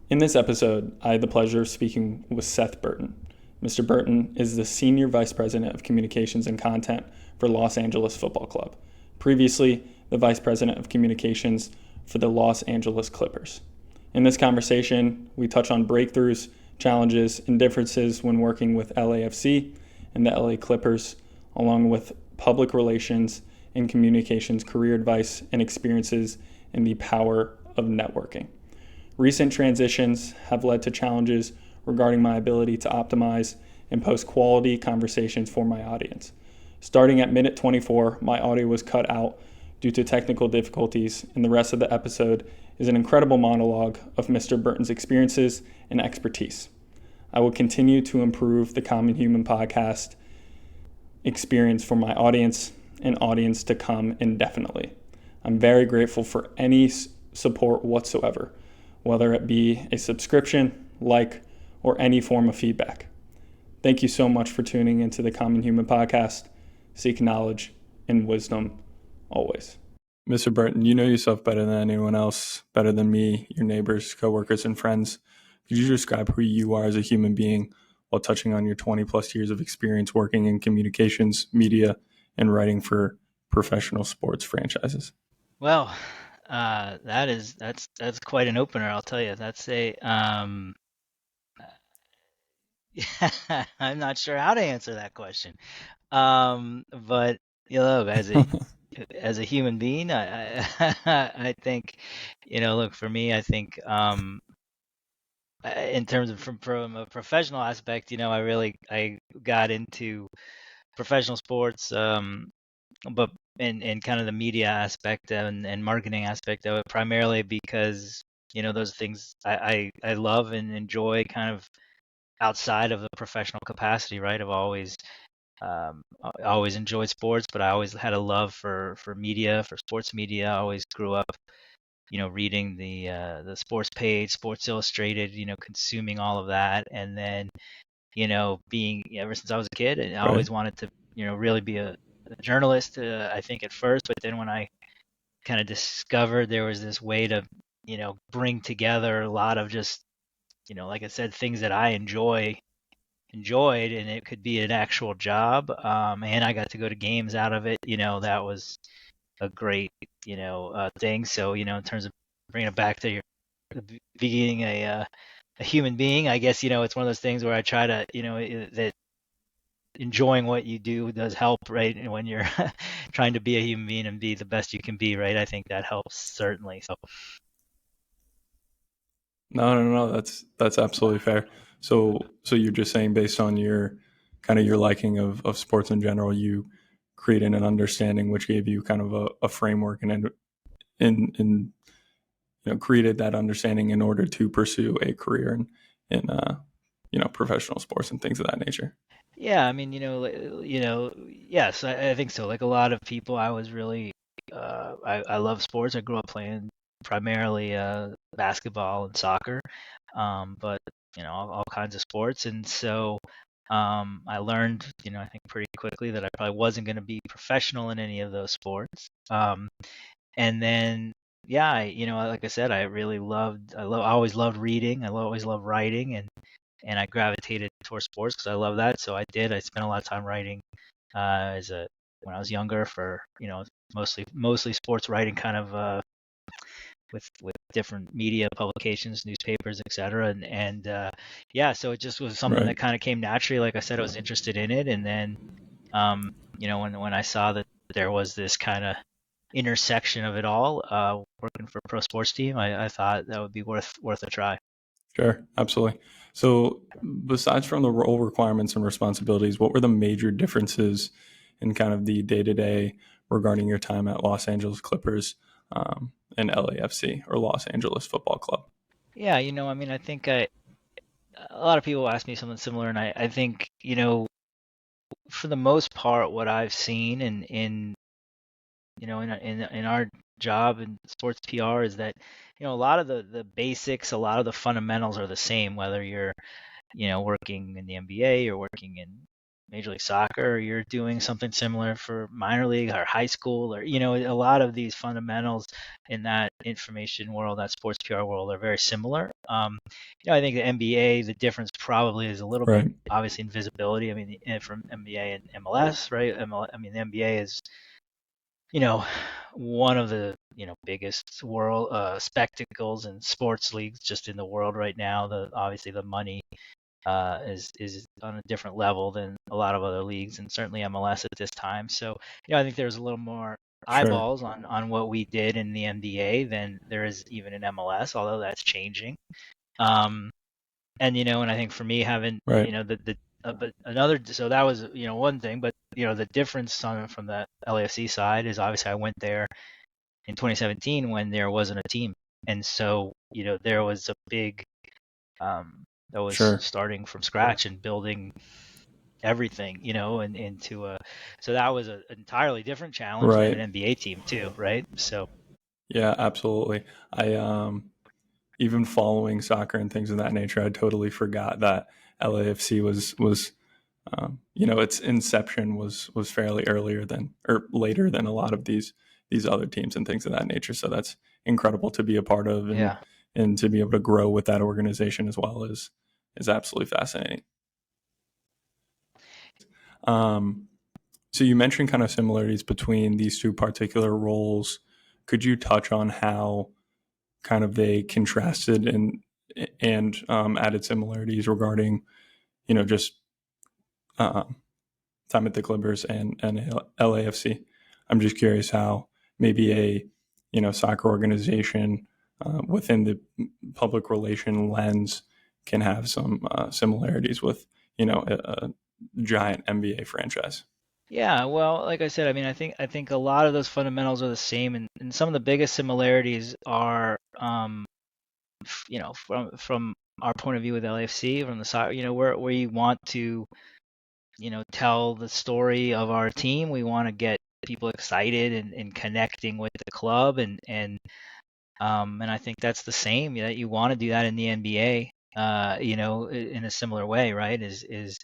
In this episode, I had the pleasure of speaking with Seth Burton. Mr. Burton is the Senior Vice President of Communications and Content for Los Angeles Football Club, previously the Vice President of Communications for the Los Angeles Clippers. In this conversation, we touch on breakthroughs, challenges, and differences when working with LAFC and the LA Clippers, along with public relations and communications career advice and experiences and the power of networking. Recent transitions have led to challenges regarding my ability to optimize and post quality conversations for my audience. Starting at minute 24, my audio was cut out due to technical difficulties, and the rest of the episode is an incredible monologue of Mr. Burton's experiences and expertise. I will continue to improve the Common Human podcast experience for my audience and audience to come indefinitely. I'm very grateful for any support whatsoever, whether it be a subscription, like, or any form of feedback. Thank you so much for tuning into the Common Human podcast. Seek knowledge and wisdom always. Mr. Burton, you know yourself better than anyone else, better than me, your neighbors, coworkers, and friends. Could you describe who you are as a human being while touching on your 20 plus years of experience working in communications, media, and writing for professional sports franchises? Well, that's quite an opener, I'll tell you. That's a I'm not sure how to answer that question. But as a human being, I think, look, for me, I think in terms of from a professional aspect, I got into professional sports, but in kind of the media aspect and marketing aspect of it, primarily because those things I love and enjoy kind of outside of the professional capacity, right? I always enjoyed sports, but I always had a love for media, for sports media. I always grew up, reading the sports page, Sports Illustrated, consuming all of that, and then being ever since I was a kid, and I Right. always wanted to really be a journalist. I think at first, but then when I kind of discovered there was this way to bring together a lot of just like I said, things that I enjoyed, and it could be an actual job, and I got to go to games out of it. That was a great thing. So in terms of bringing it back to your being a human being, I guess it's one of those things where I try to that enjoying what you do does help, right? And when you're trying to be a human being and be the best you can be, right? I think that helps certainly. So No. That's absolutely fair. So you're just saying based on your kind of your liking of sports in general, you created an understanding which gave you kind of a framework and created that understanding in order to pursue a career in professional sports and things of that nature. yeah, I mean, yes, I think so. Like a lot of people, I was really, I love sports. I grew up playing primarily basketball and soccer, but all kinds of sports. And so I learned, I think pretty quickly that I probably wasn't going to be professional in any of those sports. And then, yeah, like I said, I always loved reading. Always loved writing, and I gravitated towards sports because I love that. So I did. I spent a lot of time writing as a when I was younger for mostly sports writing, kind of with different media publications, newspapers, etc. And yeah, so it just was something Right. that kind of came naturally. Like I said, I was interested in it, and then when I saw that there was this kind of intersection of it all, working for a pro sports team, I thought that would be worth a try. Sure. Absolutely. So besides from the role requirements and responsibilities, what were the major differences in kind of the day to day regarding your time at Los Angeles Clippers and LAFC or Los Angeles Football Club? Yeah, I mean, I think a lot of people ask me something similar, and I think, for the most part, what I've seen in our job in sports PR is that, a lot of the basics, a lot of the fundamentals are the same, whether you're, working in the NBA or working in Major League Soccer, or you're doing something similar for minor league or high school, or a lot of these fundamentals in that information world, that sports PR world, are very similar. I think the NBA, the difference probably is a little bit Right. obviously in visibility. I mean, from NBA and MLS, right? I mean, the NBA is one of the biggest world spectacles and sports leagues just in the world right now. Obviously the money is on a different level than a lot of other leagues, and certainly MLS at this time. So I think there's a little more Sure. eyeballs on what we did in the NBA than there is even in MLS, although that's changing. And I think for me having Right. the but another, so that was one thing, but the difference from the LAFC side is obviously I went there in 2017 when there wasn't a team, and so there was a big that was Sure. starting from scratch and building everything, and into a, so that was an entirely different challenge than an Right. NBA team too, right? So Yeah, absolutely. I even following soccer and things of that nature, I totally forgot that LAFC was its inception was fairly earlier than or later than a lot of these other teams and things of that nature. So that's incredible to be a part of, yeah, and to be able to grow with that organization as well is absolutely fascinating. Um, so you mentioned kind of similarities between these two particular roles. Could you touch on how kind of they contrasted and added similarities regarding just uh, time at the Clippers and LAFC? I'm just curious how maybe a soccer organization within the public relation lens can have some similarities with a giant NBA franchise. yeah. Well, like I said, I mean, I think a lot of those fundamentals are the same, and some of the biggest similarities are, from our point of view with LAFC, from the side, where we want to tell the story of our team. We want to get people excited and connecting with the club, and I think that's the same. That you want to do that in the NBA. In a similar way, right? Is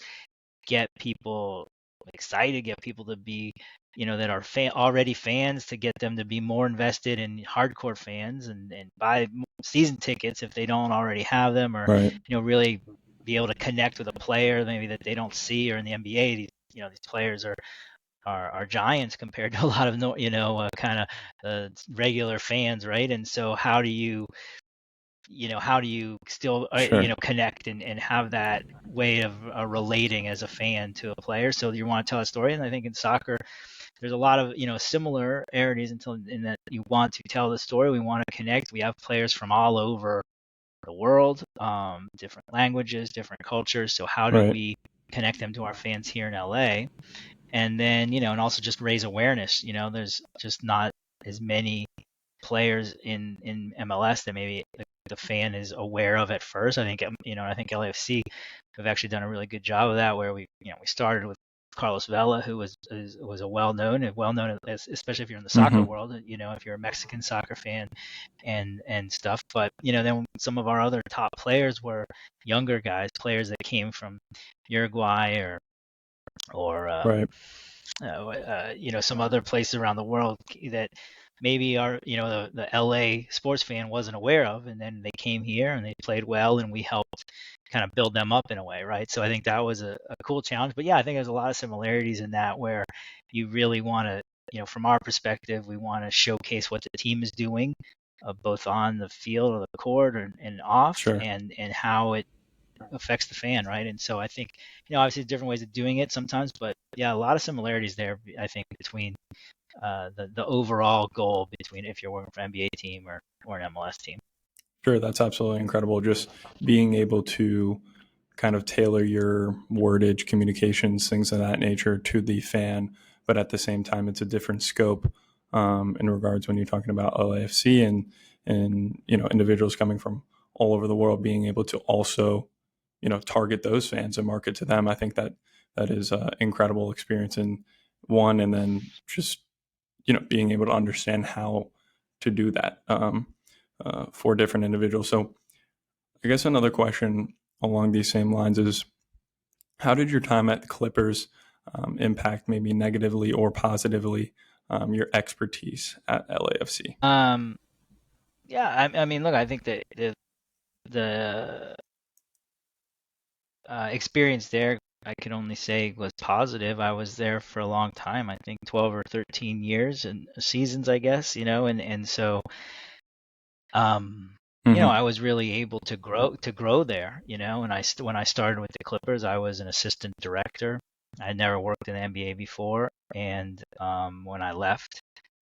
get people excited, get people to be, that are already fans, to get them to be more invested in hardcore fans, and buy season tickets if they don't already have them, or Right. really be able to connect with a player maybe that they don't see, or in the NBA these players are giants compared to a lot of kind of regular fans, right? And so how do you still Sure. connect and have that way of relating as a fan to a player? So you want to tell a story, and I think in soccer there's a lot of similarities in that you want to tell the story. We want to connect. We have players from all over the world, different languages, different cultures. So how do Right. we connect them to our fans here in LA? And then and also just raise awareness. There's just not as many players in MLS that maybe the fan is aware of at first. I think LAFC have actually done a really good job of that, where we started with Carlos Vela, who was a well known, especially if you're in the soccer Mm-hmm. world, if you're a Mexican soccer fan and stuff. But then some of our other top players were younger guys, players that came from Uruguay or Right. some other places around the world that maybe the LA sports fan wasn't aware of, and then they came here and they played well, and we helped kind of build them up in a way, right? So I think that was a cool challenge. But yeah, I think there's a lot of similarities in that, where you really want to, from our perspective, we want to showcase what the team is doing, both on the field or the court, and off, Sure. and how it affects the fan, right? And so I think, obviously different ways of doing it sometimes, but yeah, a lot of similarities there, I think, between the overall goal between if you're working for an NBA team or an MLS team. Sure. That's absolutely incredible. Just being able to kind of tailor your wordage, communications, things of that nature to the fan, but at the same time, it's a different scope in regards when you're talking about LAFC and individuals coming from all over the world being able to also target those fans and market to them. I think that is an incredible experience in one, and then just being able to understand how to do that for different individuals. So I guess another question along these same lines is How did your time at the Clippers impact, maybe negatively or positively, your expertise at LAFC? Um, yeah, I mean, look, I think that the experience there, I can only say was positive. I was there for a long time. I think 12 or 13 years and seasons, I guess, and so um, Hmm. I was really able to grow there, and when I started with the Clippers, I was an assistant director. I'd never worked in the NBA before, and when I left,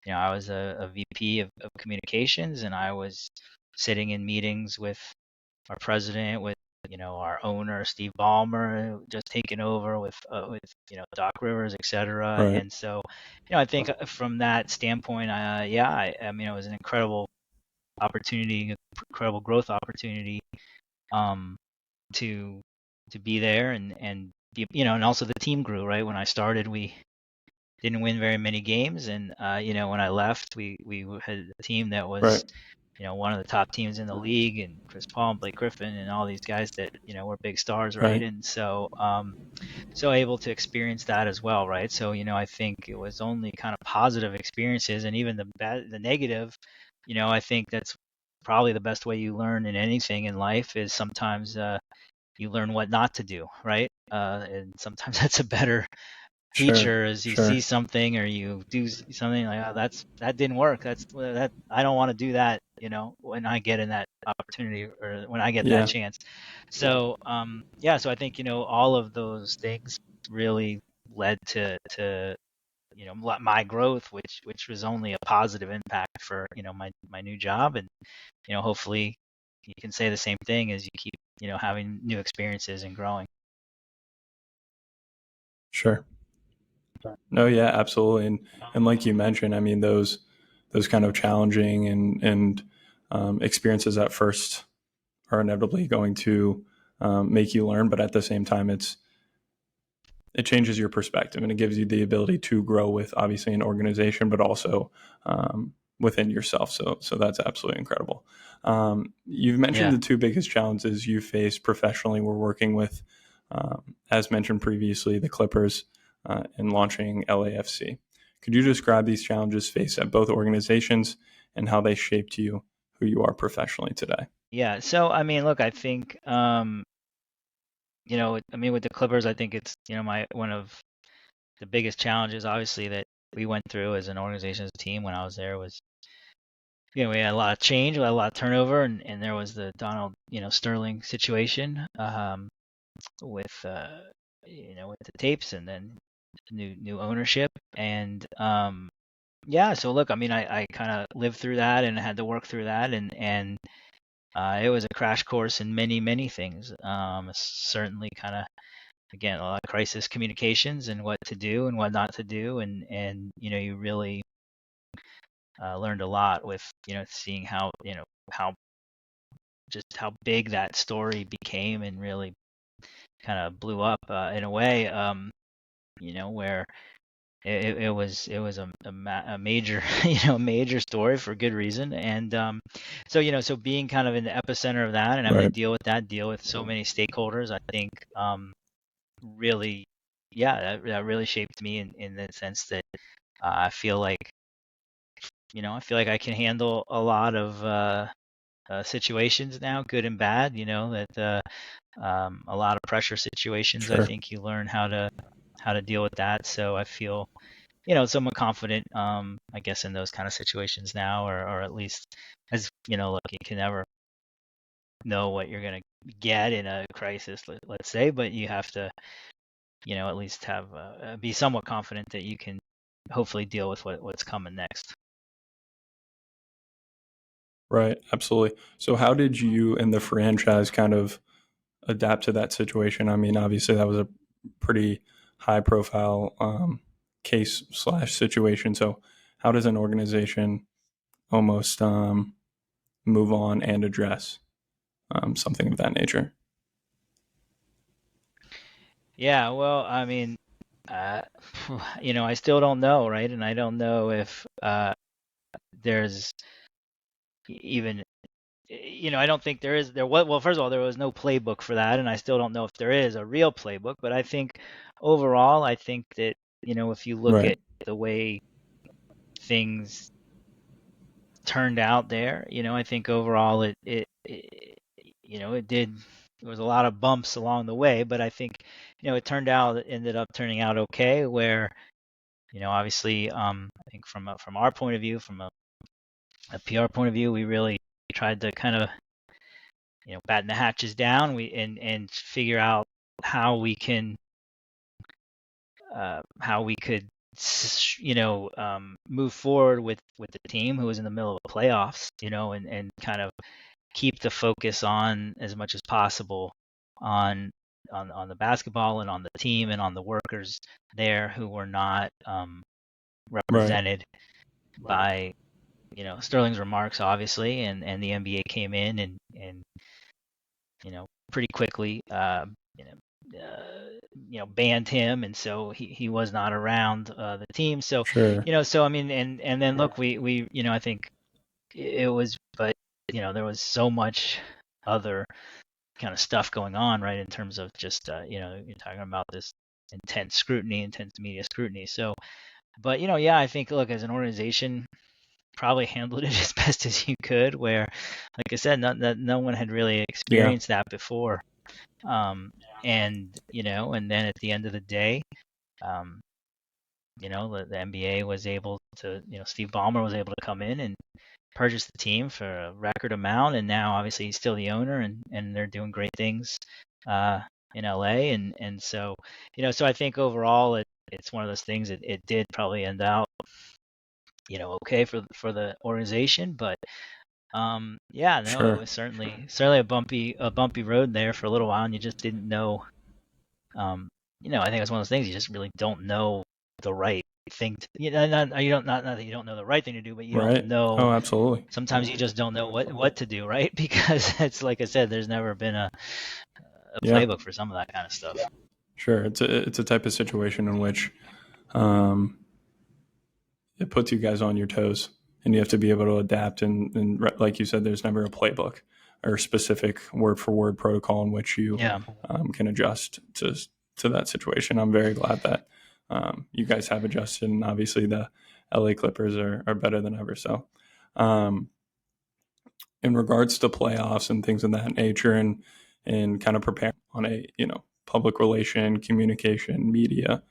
I was a VP of communications, and I was sitting in meetings with our president, with our owner Steve Ballmer, just taking over with Doc Rivers, etc. Right. And so, I think from that standpoint, yeah, I mean, it was an incredible opportunity, incredible growth opportunity, um, to be there and and also the team grew, right. When I started, we didn't win very many games, and when I left, we had a team that was Right. one of the top teams in the league, and Chris Paul and Blake Griffin and all these guys that were big stars, right. Right. And so so able to experience that as well, right. So I think it was only kind of positive experiences, and even the negative, I think that's probably the best way you learn in anything in life is sometimes you learn what not to do, right. And sometimes that's a better Sure. teacher as you see Sure. something or you do something like, oh, that didn't work. That I don't want to do that, when I get in that opportunity or when I get that Yeah. chance. So yeah, so I think all of those things really led to my growth, which was only a positive impact for my new job, and hopefully you can say the same thing as you keep having new experiences and growing. Sure. No, yeah, absolutely. And like you mentioned, I mean, those kind of challenging and experiences at first are inevitably going to make you learn, but at the same time, it changes your perspective and it gives you the ability to grow with obviously an organization, but also within yourself. So that's absolutely incredible. You've mentioned Yeah. the two biggest challenges you face professionally. We're working with, as mentioned previously, the Clippers in launching LAFC. Could you describe these challenges faced at both organizations and how they shaped you, who you are professionally today? Yeah. So I mean, look, I think I mean, with the Clippers, I think it's my one of the biggest challenges, obviously, that we went through as an organization, as a team when I was there was we had a lot of change, we had a lot of turnover, and there was the Donald Sterling situation, with with the tapes, and then new ownership, and yeah. So look, I mean, I kind of lived through that and had to work through that, and it was a crash course in many things. Certainly, kind of again, a lot of crisis communications and what to do and what not to do, and you really learned a lot with seeing how how just how big that story became and really kind of blew up in a way, where it was a major major story for good reason. And so so being kind of in the epicenter of that and having to Right. deal with so many stakeholders, I think really, yeah, that really shaped me in the sense that I feel like I feel like I can handle a lot of situations now, good and bad. That a lot of pressure situations. I Sure. think you learn how to deal with that. So I feel somewhat confident, I guess, in those kind of situations now, or at least as look, you can never know what you're gonna get in a crisis, let's say, but you have to at least have be somewhat confident that you can hopefully deal with what's coming next. Right. Absolutely. So how did you and the franchise kind of adapt to that situation? I mean, obviously that was a pretty high profile case slash situation. So how does an organization almost move on and address something of that nature? Yeah, well, I mean, uh, I still don't know, right? And I don't know if there's even I don't think there was, well, first of all, there was no playbook for that, and I still don't know if there is a real playbook, but I think overall, I think that, if you look at Right. the way things turned out there, I think overall there was a lot of bumps along the way, but I think, it ended up turning out okay, where, obviously, I think from our point of view, from a PR point of view, we really tried to kind of, batten the hatches down, and figure out how we can how we could move forward with the team who was in the middle of the playoffs, and kind of keep the focus on, as much as possible, on on the basketball and on the team and on the workers there who were not Right. represented by, Sterling's remarks, obviously, and the NBA came in and pretty quickly, banned him, and so he was not around the team. So, Sure. I mean, and then look, we I think it was, but there was so much other kind of stuff going on, right, in terms of just you're talking about this intense media scrutiny. So, but yeah, I think, look, as an organization, probably handled it as best as you could. Where, like I said, no one had really Yeah. experienced that before. And then at the end of the day, um, the NBA was able to, Steve Ballmer was able to come in and purchase the team for a record amount, and now obviously he's still the owner, and they're doing great things in LA, and so, so I think overall it's one of those things that it did probably end out, okay for the organization, but yeah, no, it Sure. was certainly a bumpy road there for a little while, and you just didn't know. I think it's one of those things, you just really don't know the right thing to, not that you don't know the right thing to do, but you don't Right. know. Oh, absolutely. Sometimes you just don't know what to do, right? Because it's like I said, there's never been a Yeah. playbook for some of that kind of stuff. Sure. It's a type of situation in which um, it puts you guys on your toes, and you have to be able to adapt. And like you said, there's never a playbook or specific word for word protocol in which you Yeah. can adjust to that situation. I'm very glad that you guys have adjusted, and obviously the LA Clippers are better than ever. So, um, in regards to playoffs and things of that nature, and kind of prepare on a public relation, communication, media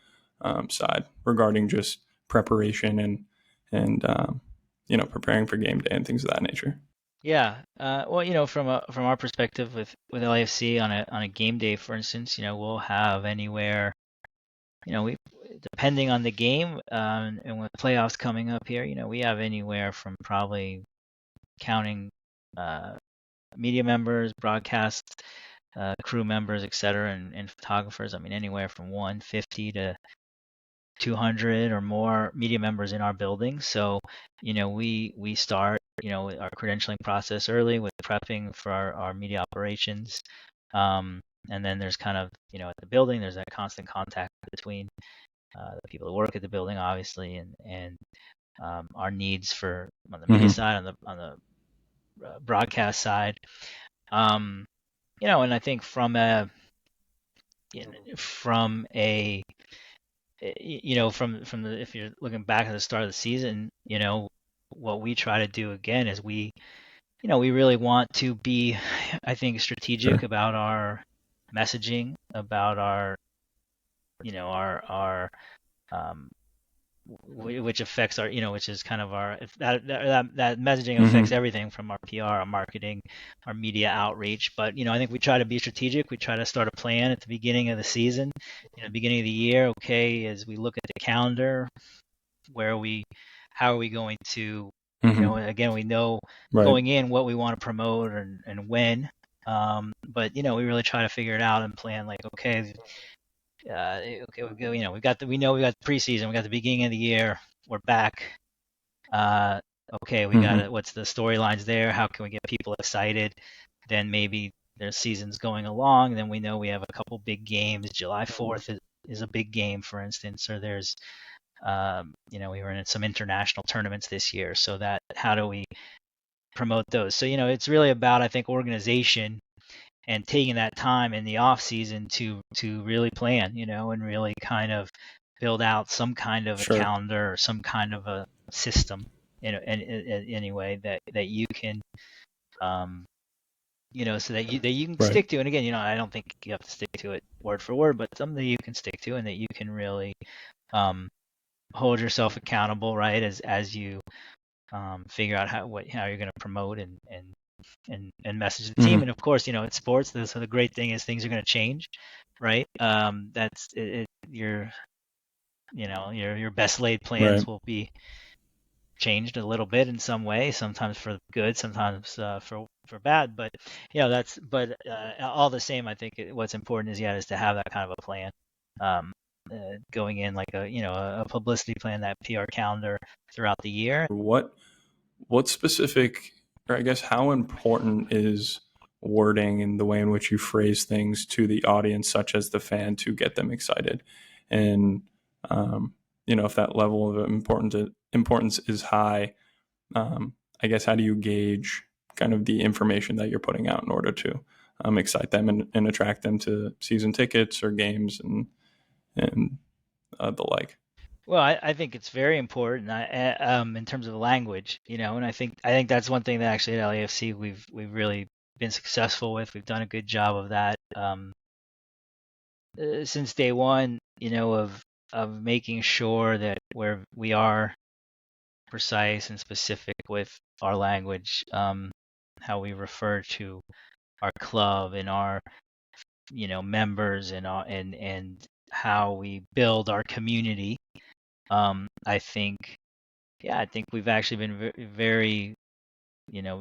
side regarding just preparation and preparing for game day and things of that nature. Yeah. Well, from our perspective with LAFC on a game day, for instance, we'll have anywhere, we depending on the game, and with playoffs coming up here, we have anywhere from, probably counting uh, media members, broadcast crew members, etc., and photographers. I mean, anywhere from 150 to 200 or more media members in our building. So, we start, our credentialing process early with prepping for our media operations. And then there's kind of, at the building, there's that constant contact between the people that work at the building, obviously, and our needs for, on the media Mm-hmm. side, on the broadcast side. Um, and I think from a from the, if you're looking back at the start of the season, what we try to do again is we really want to be, I think, strategic Sure. about our messaging, about our um, which affects our, which is kind of our, if that messaging affects Mm-hmm. everything from our PR, our marketing, our media outreach. But I think we try to be strategic. We try to start a plan at the beginning of the season, beginning of the year. Okay, as we look at the calendar, where are we, how are we going to, Mm-hmm. again, we know Right. going in what we want to promote, and when. But we really try to figure it out and plan, like, okay, okay, we got the preseason, we got the beginning of the year, we're back. Uh, okay, we got Mm-hmm. it. What's the storylines there? How can we get people excited? Then maybe their season's going along. Then we know we have a couple big games. July 4th is a big game, for instance, or there's, we were in some international tournaments this year. So that, how do we promote those. So it's really about, I think, organization and taking that time in the off season to really plan, and really kind of build out some kind of a Sure. calendar or some kind of a system in any way that you can so that you can Right. stick to. And again, I don't think you have to stick to it word for word, but something that you can stick to and that you can really um, hold yourself accountable, right? As you figure out how you're going to promote and message the team. Hmm. And of course, it's sports. So the great thing is things are going to change, right? That's your best laid plans Right. will be changed a little bit in some way, sometimes for good, sometimes for bad. But all the same, I think what's important is to have that kind of a plan. Going in like a publicity plan, that PR calendar throughout the year. What specific, or I guess how important is wording and the way in which you phrase things to the audience, such as the fan, to get them excited? And um, if that level of importance is high, I guess how do you gauge kind of the information that you're putting out in order to excite them and attract them to season tickets or games and the like? Well, I think it's very important in terms of the language, and I think that's one thing that actually at LAFC we've really been successful with. We've done a good job of that since day one, of making sure that where we are precise and specific with our language, how we refer to our club and our members and how we build our community. I think, yeah, I think we've actually been very, very, yeah,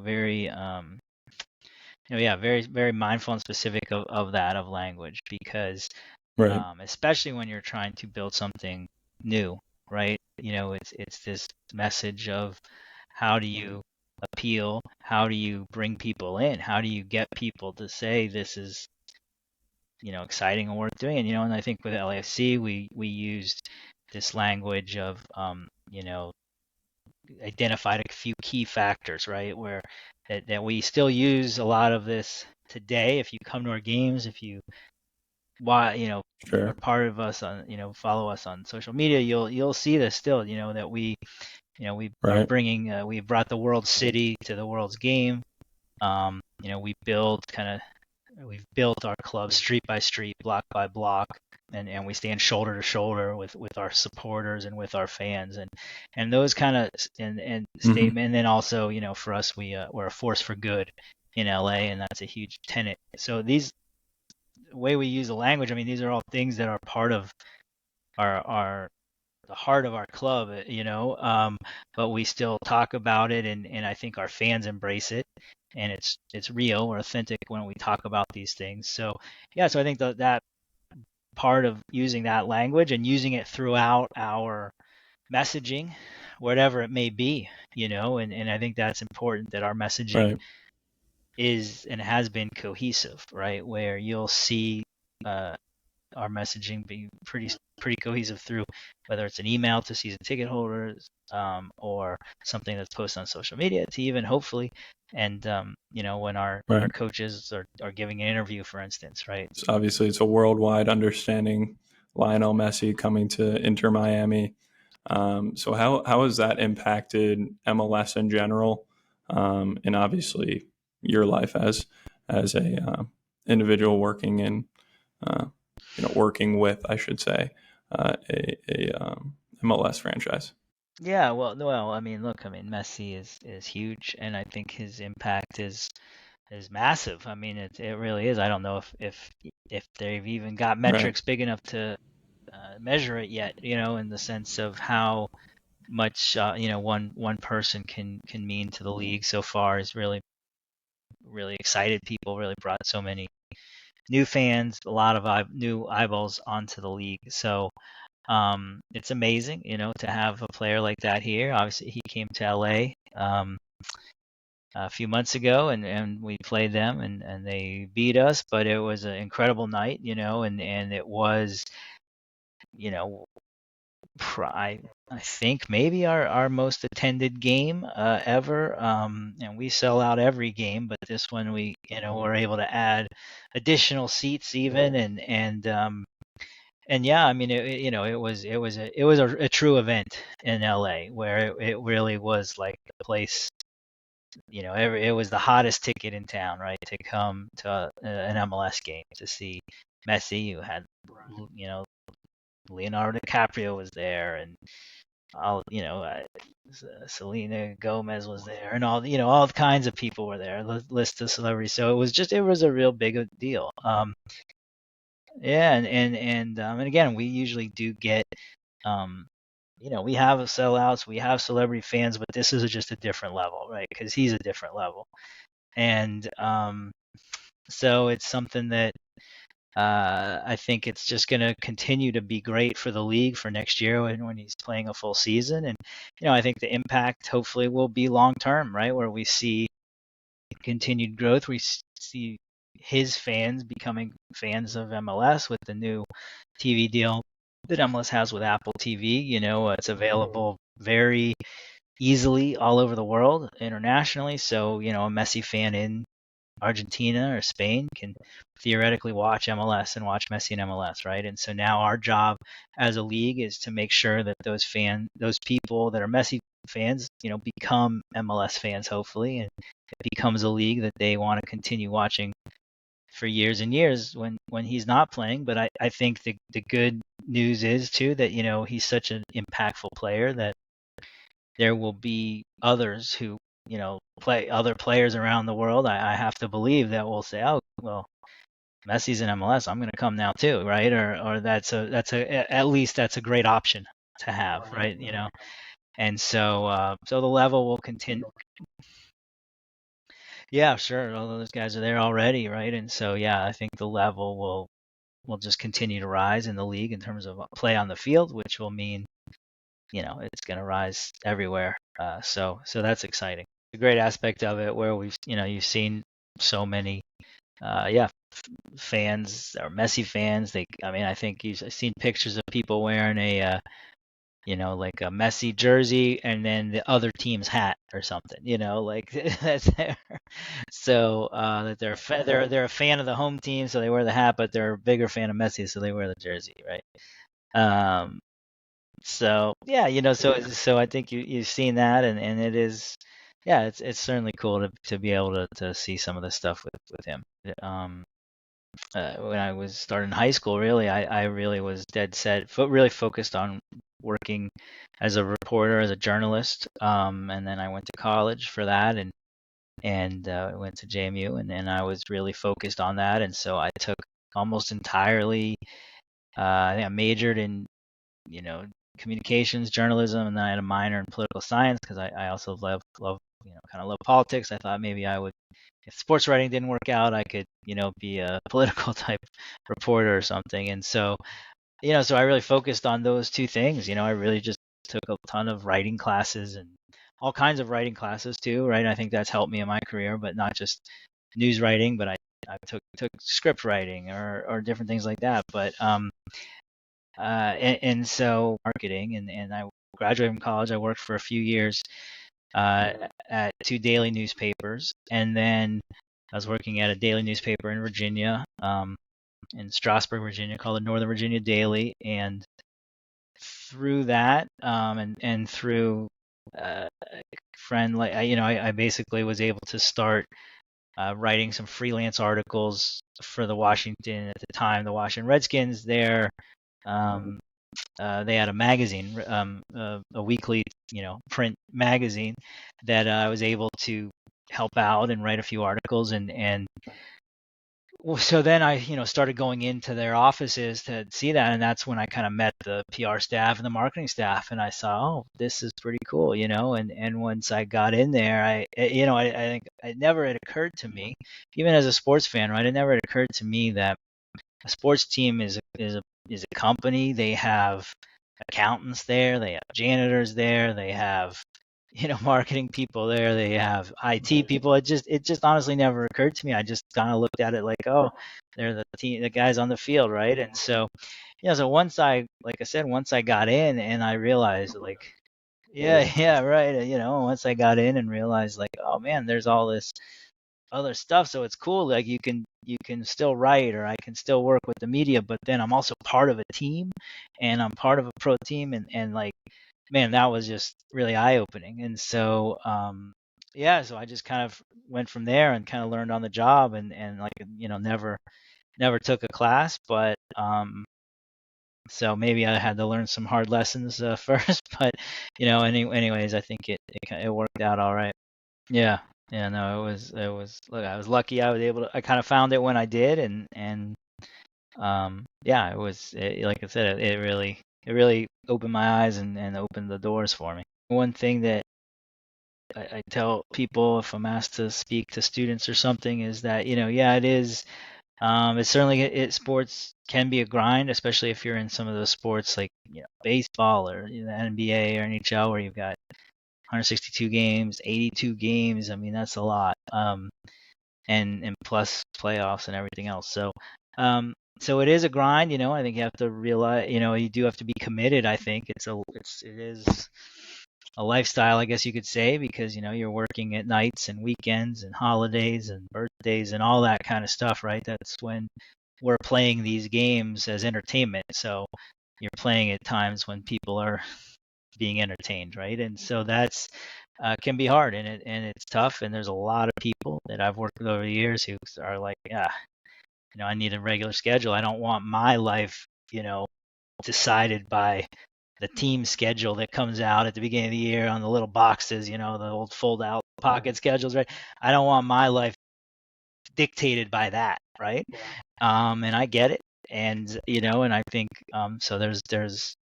very, very mindful and specific of that, of language, because Right. especially when you're trying to build something new, right? It's this message of how do you appeal, how do you bring people in, how do you get people to say this is exciting and worth doing. And I think with LAFC we used this language of identified a few key factors, right? Where that we still use a lot of this today. If you come to our games, if you are Sure. part of us on follow us on social media, you'll see this still. That we are Right. bringing we brought the World City to the World's game. We've built our club street by street, block by block, and we stand shoulder to shoulder with our supporters and with our fans, and those kind of and Hmm. statement. And then also, for us, we're a force for good in LA, and that's a huge tenet. So these way we use the language, I mean, these are all things that are part of our the heart of our club, but we still talk about it, and I think our fans embrace it, and it's real or authentic when we talk about these things. So yeah, so I think that part of using that language and using it throughout our messaging, whatever it may be, and I think that's important, that our messaging Right. is and has been cohesive, right? Where you'll see uh, our messaging be pretty cohesive through whether it's an email to season ticket holders, or something that's posted on social media to even hopefully, and when our Right. coaches are giving an interview, for instance, right? So obviously, it's a worldwide understanding. Lionel Messi coming to Inter Miami. So how has that impacted MLS in general, and obviously your life as a individual working in uh, working with, I should say, a MLS franchise. Yeah, well, I mean, look, I mean, Messi is huge, and I think his impact is massive. I mean, it really is. I don't know if they've even got Right. metrics big enough to measure it yet, in the sense of how much one person can mean to the league so far. Is really really excited people, really brought so many new fans, a lot of new eyeballs onto the league. So it's amazing, to have a player like that here. Obviously, he came to LA a few months ago, and we played them, and they beat us, but it was an incredible night, and it was, you know, I I think maybe our most attended game ever, and we sell out every game, but this one we were able to add additional seats even, and yeah, I mean it was a true event in LA where it really was like the place. It was the hottest ticket in town, right? To come to an MLS game to see Messi. You had, you know, Leonardo DiCaprio was there, and all, Selena Gomez was there, and all kinds of people were there. List of celebrities. So it was a real big deal. Yeah, and again, we usually do get, um, we have sellouts, we have celebrity fans, but this is just a different level, right? Because he's a different level. And so it's something that I think it's just going to continue to be great for the league for next year when he's playing a full season. And I think the impact hopefully will be long term, right? Where we see continued growth, we see his fans becoming fans of MLS with the new TV deal that MLS has with Apple TV. It's available very easily all over the world internationally. So, a Messi fan in Argentina or Spain can theoretically watch MLS and watch Messi in MLS, right? And so now our job as a league is to make sure that those people that are Messi fans, become MLS fans, hopefully, and it becomes a league that they want to continue watching for years and years when he's not playing. But I think the good news is too that he's such an impactful player that there will be others who play other players around the world. I have to believe that will say, oh well, Messi's in MLS, I'm going to come now too, right? Or at least that's a great option to have, right? And so the level will continue. Yeah, sure. All those guys are there already, right? And so yeah, I think the level will just continue to rise in the league in terms of play on the field, which will mean it's going to rise everywhere. So that's exciting. A great aspect of it where you've seen so many, yeah, fans or Messi fans. I mean, I think I've seen pictures of people wearing like a Messi jersey and then the other team's hat or something, like that's there. So that they're a fan of the home team, so they wear the hat, but they're a bigger fan of Messi, so they wear the jersey, right? Um, so yeah, so I think you've seen that, and it is, yeah, it's certainly cool to be able to see some of this stuff with him. Um, when I was starting high school, really, I really was dead set, really focused on working as a reporter, as a journalist, and then I went to college for that, and went to JMU, and then I was really focused on that, and so I took almost entirely. I think I majored in you know, communications, journalism, and then I had a minor in political science because I also love kind of love politics. I thought maybe I would, if sports writing didn't work out, I could be a political type reporter or something. And so I really focused on those two things. I really just took a ton of writing classes and all kinds of writing classes too, right? I think that's helped me in my career, but not just news writing, but I took script writing or different things like that. But and so marketing, and I graduated from college. I worked for a few years at two daily newspapers, and then I was working at a daily newspaper in Virginia, in Strasburg, Virginia, called the Northern Virginia Daily. And through that, and through a friend, like I basically was able to start writing some freelance articles for the Washington, at the time, the Washington Redskins there. Um, they had a magazine, a weekly, print magazine that I was able to help out and write a few articles, and so then I, started going into their offices to see that, and that's when I kind of met the PR staff and the marketing staff, and I saw, oh, this is pretty cool, and once I got in there, I think it never had occurred to me, even as a sports fan, right? It never had occurred to me that a sports team is a company. They have accountants there, they have janitors there, they have marketing people there, they have IT people. It just honestly never occurred to me. I just kind of looked at it like, oh, they're the guys on the field, right? And so, so like I said, once I got in and I realized like, yeah, yeah, right. Once I got in and realized like, oh man, there's all this other stuff. So it's cool. Like you can still write, or I can still work with the media, but then I'm also part of a team, and I'm part of a pro team, and like, man, that was just really eye opening. And so yeah, so I just kind of went from there and kind of learned on the job, and like, never took a class, but so maybe I had to learn some hard lessons first, but anyways, I think it worked out all right. Yeah. Yeah, no, it was look, I was lucky I was able to I kind of found it when I did, and yeah, like I said, it really opened my eyes and opened the doors for me. One thing that I tell people if I'm asked to speak to students or something is that, yeah, it is it's certainly sports can be a grind, especially if you're in some of those sports like, baseball, or NBA or NHL, where you've got 162 games, 82 games. I mean, that's a lot. And plus playoffs and everything else. So it is a grind. I think you have to realize, you do have to be committed. I think it is a lifestyle, I guess you could say, because you're working at nights and weekends and holidays and birthdays and all that kind of stuff, right? That's when we're playing these games as entertainment. So you're playing at times when people are being entertained, right? And so that's can be hard, and it's tough. And there's a lot of people that I've worked with over the years who are like, yeah, I need a regular schedule. I don't want my life, decided by the team schedule that comes out at the beginning of the year on the little boxes, the old fold out pocket schedules, right? I don't want my life dictated by that, right? And I get it. And and I think so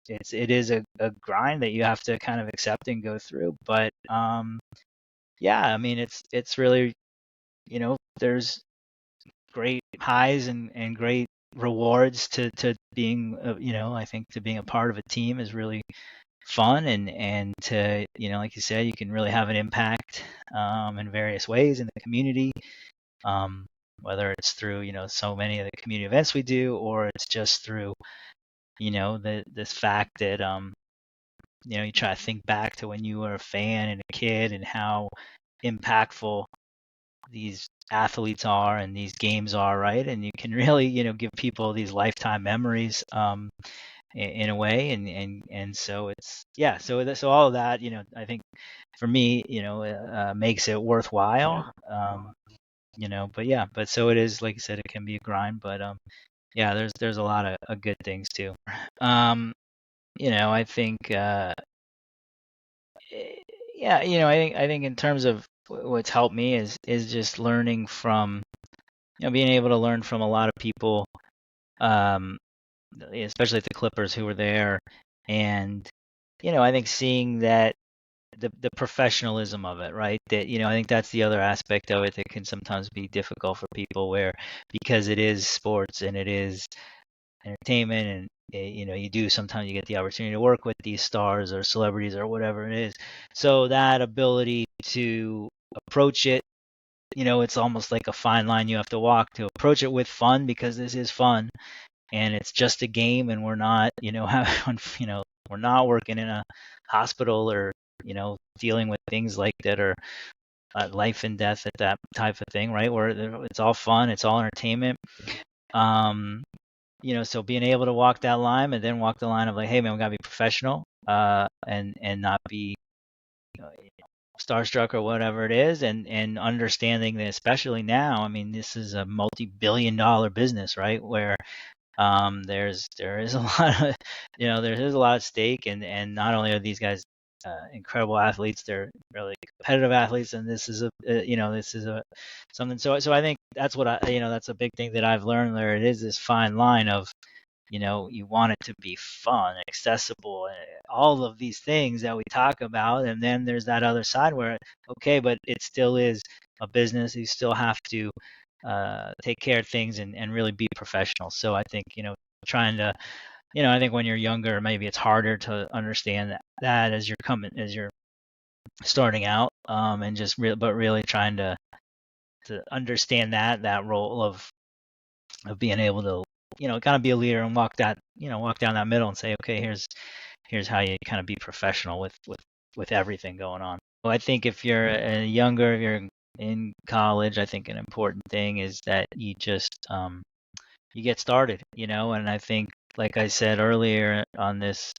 it is a grind that you have to kind of accept and go through. But yeah, I mean, it's really, there's great highs and great rewards to being, I think to being a part of a team is really fun, and to, like you said, you can really have an impact in various ways in the community, um, whether it's through, so many of the community events we do, or it's just through, this fact that, you try to think back to when you were a fan and a kid, and how impactful these athletes are and these games are, right? And you can really, give people these lifetime memories, in a way, and so it's, yeah, so all of that, I think for me, makes it worthwhile. But yeah, but so it is, like I said, it can be a grind, but yeah, there's a lot of good things too. Um, I think yeah, I think in terms of what's helped me is just learning from, being able to learn from a lot of people, um, especially at the Clippers who were there, and I think seeing that the professionalism of it, right? That, I think that's the other aspect of it that can sometimes be difficult for people, where because it is sports and it is entertainment, and you do sometimes you get the opportunity to work with these stars or celebrities or whatever it is. So that ability to approach it, it's almost like a fine line you have to walk, to approach it with fun, because this is fun and it's just a game, and we're not, having, we're not working in a hospital, or dealing with things like that, or life and death at that type of thing, right? Where it's all fun, it's all entertainment. Um, so being able to walk that line, and then walk the line of like, hey man, we gotta be professional, and not be, starstruck or whatever it is, and understanding that, especially now, I mean, this is a multi-billion-dollar business, right? Where there is a lot of, there is a lot at stake, and not only are these guys incredible athletes, they're really competitive athletes, and this is a something. So I think that's what that's a big thing that I've learned there. It is this fine line of, you want it to be fun, accessible, all of these things that we talk about, and then there's that other side where, okay, but it still is a business. You still have to take care of things, and really be professional. So I think, trying to, I think when you're younger, maybe it's harder to understand that as you're starting out, and just but really trying to understand that role of being able to, kind of be a leader and walk down that middle and say, okay, here's how you kind of be professional with everything going on. Well, I think if you're younger, if you're in college, I think an important thing is that you just you get started, and I think, like I said earlier on this,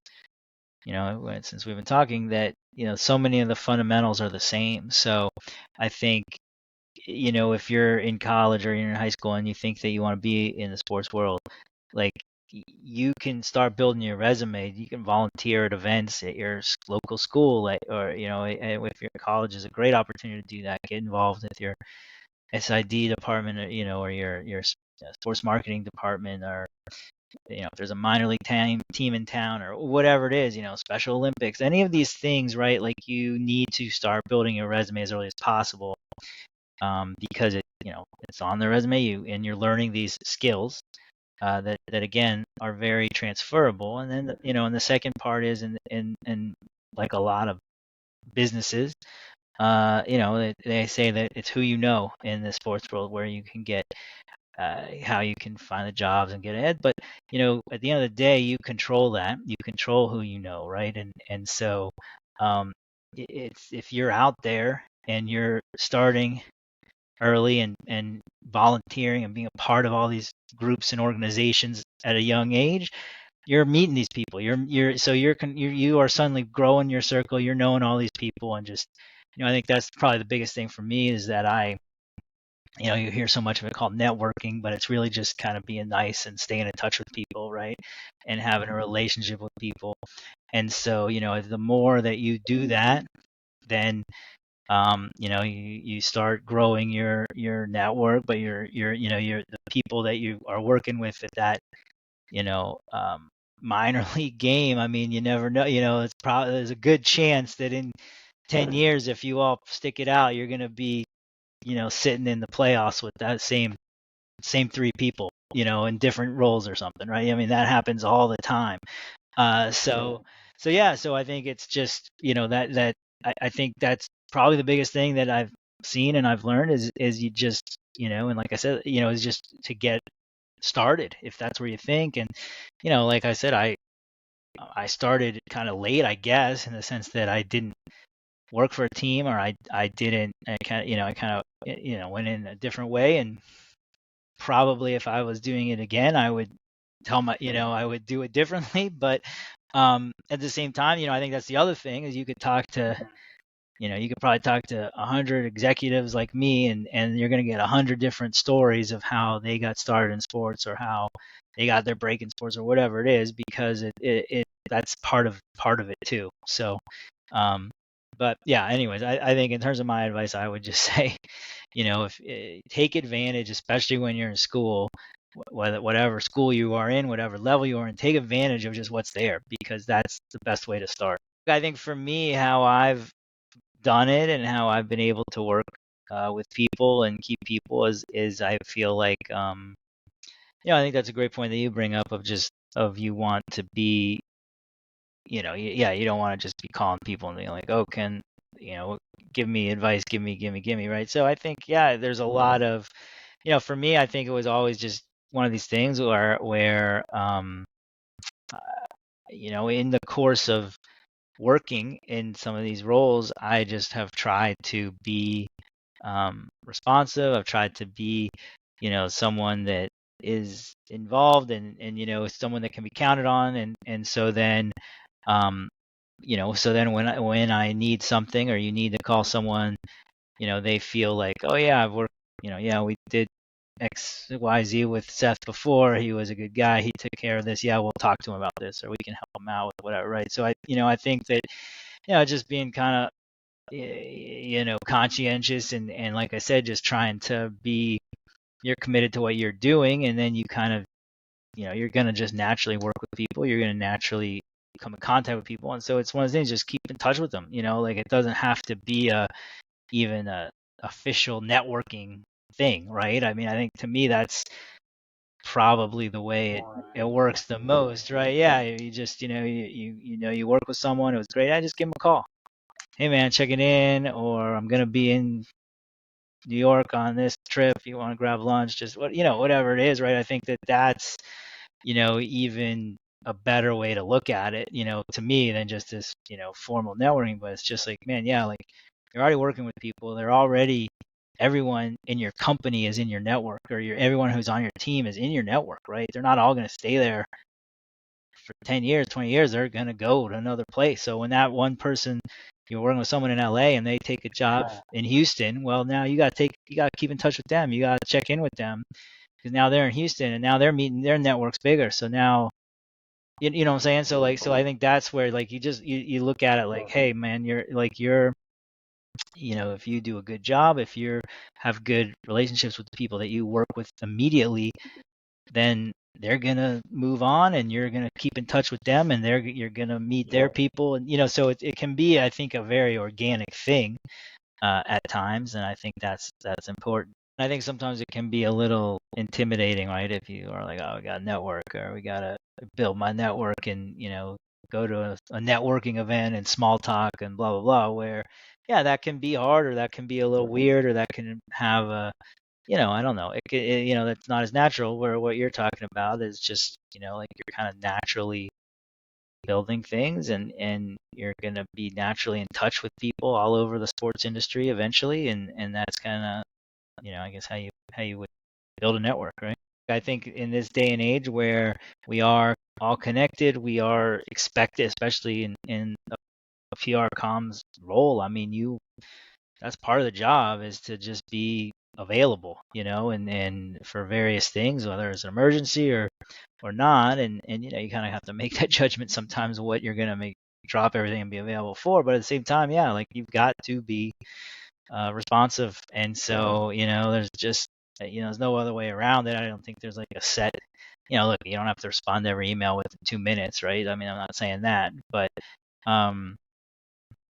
since we've been talking, that so many of the fundamentals are the same. So I think, if you're in college or you're in high school and you think that you want to be in the sports world, like, you can start building your resume. You can volunteer at events at your local school, or if your college is a great opportunity to do that. Get involved with your SID department, or or your sports marketing department, or if there's a minor league team in town, or whatever it is, Special Olympics, any of these things, right? Like, you need to start building your resume as early as possible, because it's on the resume, and you're learning these skills, that again are very transferable. And then and the second part is, in like a lot of businesses, they say that it's who you know in the sports world where you can get, how you can find the jobs and get ahead. But at the end of the day, you control that. You control who you know, right? And so, um, it's if you're out there and you're starting early, and volunteering and being a part of all these groups and organizations at a young age, you're meeting these people. You are suddenly growing your circle. You're knowing all these people, and just, I think that's probably the biggest thing for me, is that you hear so much of it called networking, but it's really just kind of being nice and staying in touch with people, right? And having a relationship with people. And so, the more that you do that, then you start growing your network, but you're the people that you are working with at that, minor league game. I mean, you never know. There's a good chance that in 10 years, if you all stick it out, you're going to be, sitting in the playoffs with that same three people, in different roles or something, right? I mean, that happens all the time. So yeah, so I think it's just, that I think that's probably the biggest thing that I've seen and I've learned, is you just, and like I said, is just to get started, if that's where you think. And like I said, I started kind of late, I guess, in the sense that I didn't work for a team, or I didn't, I kind of went in a different way. And probably if I was doing it again, I would I would do it differently. But at the same time, I think that's the other thing, is you could talk to, you could probably talk to 100 executives like me, and you're going to get 100 different stories of how they got started in sports, or how they got their break in sports, or whatever it is, because it that's part of it too. So, but yeah, anyways, I think in terms of my advice, I would just say, if take advantage, especially when you're in school, whatever school you are in, whatever level you are in, take advantage of just what's there, because that's the best way to start. I think for me, how I've done it and how I've been able to work, with people and keep people, is I feel like, I think that's a great point that you bring up, of you want to be, yeah, you don't want to just be calling people and being like, oh, give me advice, give me, right? So I think, yeah, there's a lot of, for me, I think it was always just one of these things where uh, in the course of working in some of these roles, I just have tried to be, responsive. I've tried to be, someone that is involved, and someone that can be counted on. And so then, um, when I need something, or you need to call someone, they feel like, oh yeah, I've worked, yeah, we did XYZ with Seth before. He was a good guy. He took care of this. Yeah, we'll talk to him about this, or we can help him out with whatever, right? So I think that, just being kind of, conscientious, and like I said, just trying to be, you're committed to what you're doing, and then you kind of, you're gonna just naturally work with people. You're gonna naturally come in contact with people, and so it's one of the things. Just keep in touch with them. Like, it doesn't have to be even a official networking thing, right? I mean, I think, to me, that's probably the way it works the most, right? Yeah, you just, you work with someone, it was great, I just give them a call. hey man, checking in, or I'm gonna be in New York on this trip. You want to grab lunch? Just whatever it is, right? I think that that's even a better way to look at it, to me than just this, formal networking. But it's just like, man, yeah, like you're already working with people. They're already everyone in your company is in your network, or everyone who's on your team is in your network, right? They're not all going to stay there for 10 years, 20 years. They're going to go to another place. So when that one person, you're working with someone in LA and they take a job in Houston, well, now you got to keep in touch with them. You got to check in with them because now they're in Houston and now they're meeting, their network's bigger. So now, you know what I'm saying? So like, so I think that's where like you look at it like, hey man, if you do a good job, if you have good relationships with the people that you work with immediately, then they're gonna move on, and you're gonna keep in touch with them, and you're gonna meet their people, and so it can be, I think, a very organic thing at times, and I think that's important. I think sometimes it can be a little intimidating, right? If you are like, oh, we got a network, or we gotta build my network, and go to a networking event and small talk and blah blah blah. Where, yeah, that can be hard, or that can be a little weird, or that can have a, I don't know. That's not as natural. Where what you're talking about is just, like you're kind of naturally building things, and you're gonna be naturally in touch with people all over the sports industry eventually, and that's kind of, I guess how you would build a network, right? I think in this day and age where we are all connected, we are expected, especially in a PR comms role. I mean, that's part of the job is to just be available, and for various things, whether it's an emergency or not, and you kind of have to make that judgment sometimes what you're gonna drop everything and be available for. But at the same time, yeah, like you've got to be responsive, and so there's just there's no other way around it. I don't think there's like a set. Look, you don't have to respond to every email within 2 minutes, right? I mean, I'm not saying that, but um,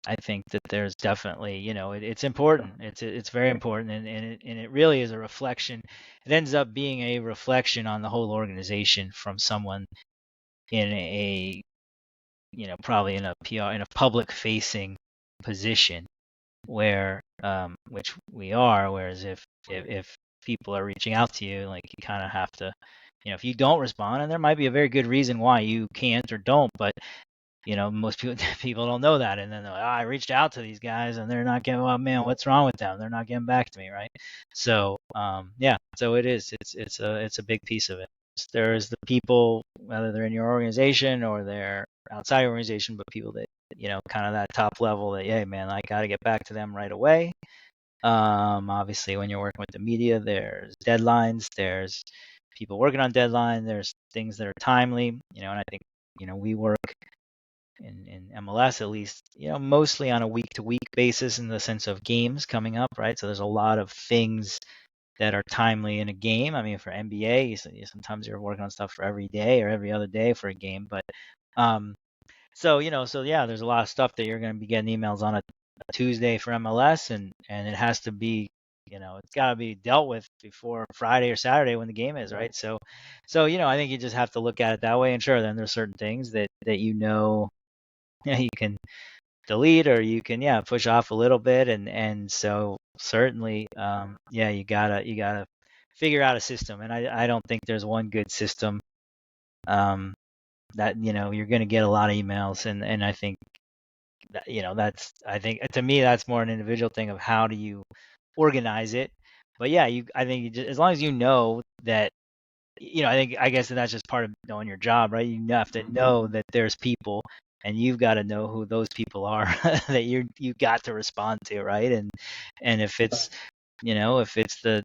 I think that there's definitely, it's important. It's very important, and it really is a reflection. It ends up being a reflection on the whole organization from someone in a, probably in a PR, in a public facing position, where which we are. Whereas if people are reaching out to you, like you kind of have to, if you don't respond, and there might be a very good reason why you can't or don't, but most people people don't know that, and then they're like, I reached out to these guys and they're not getting. Oh man, what's wrong with them? They're not getting back to me, right? So yeah, so it's a big piece of it. There's the people, whether they're in your organization or they're outside your organization, but people that kind of that top level that, hey man, I got to get back to them right away. Obviously, when you're working with the media, there's deadlines, there's people working on deadline, there's things that are timely, and I think we work in MLS at least, mostly on a week to week basis in the sense of games coming up, right? So there's a lot of things that are timely in a game. I mean, for NBA, sometimes you're working on stuff for every day or every other day for a game, but so so yeah, there's a lot of stuff that you're going to be getting emails on a Tuesday for MLS, and it has to be, it's got to be dealt with before Friday or Saturday when the game is, right? So I think you just have to look at it that way. And sure, then there's certain things that yeah, you can delete, or you can, yeah, push off a little bit, and so certainly, yeah, you gotta figure out a system, and I don't think there's one good system. That you're gonna get a lot of emails, and I think that, that's, I think to me that's more an individual thing of how do you organize it. But yeah, I think as long as you know that, I guess that's just part of knowing your job, right? You have to know that there's people, and you've got to know who those people are that you got to respond to, right? And if it's the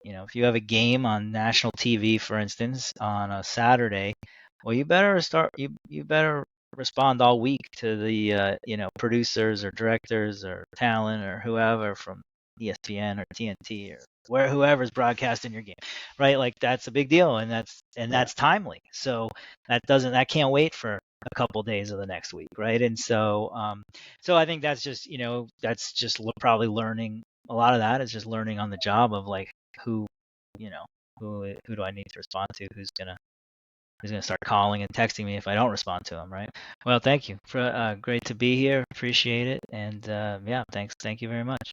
if you have a game on national TV, for instance, on a Saturday, well, you better respond all week to the producers or directors or talent or whoever from ESPN or TNT or whoever's broadcasting your game, right? Like that's a big deal, and that's timely. So that can't wait for a couple days of the next week, right? And so I think that's just probably learning. A lot of that is just learning on the job of like who, who do I need to respond to? Who's gonna He's going to start calling and texting me if I don't respond to him, right? Well, thank you. Great to be here. Appreciate it. And yeah, thanks. Thank you very much.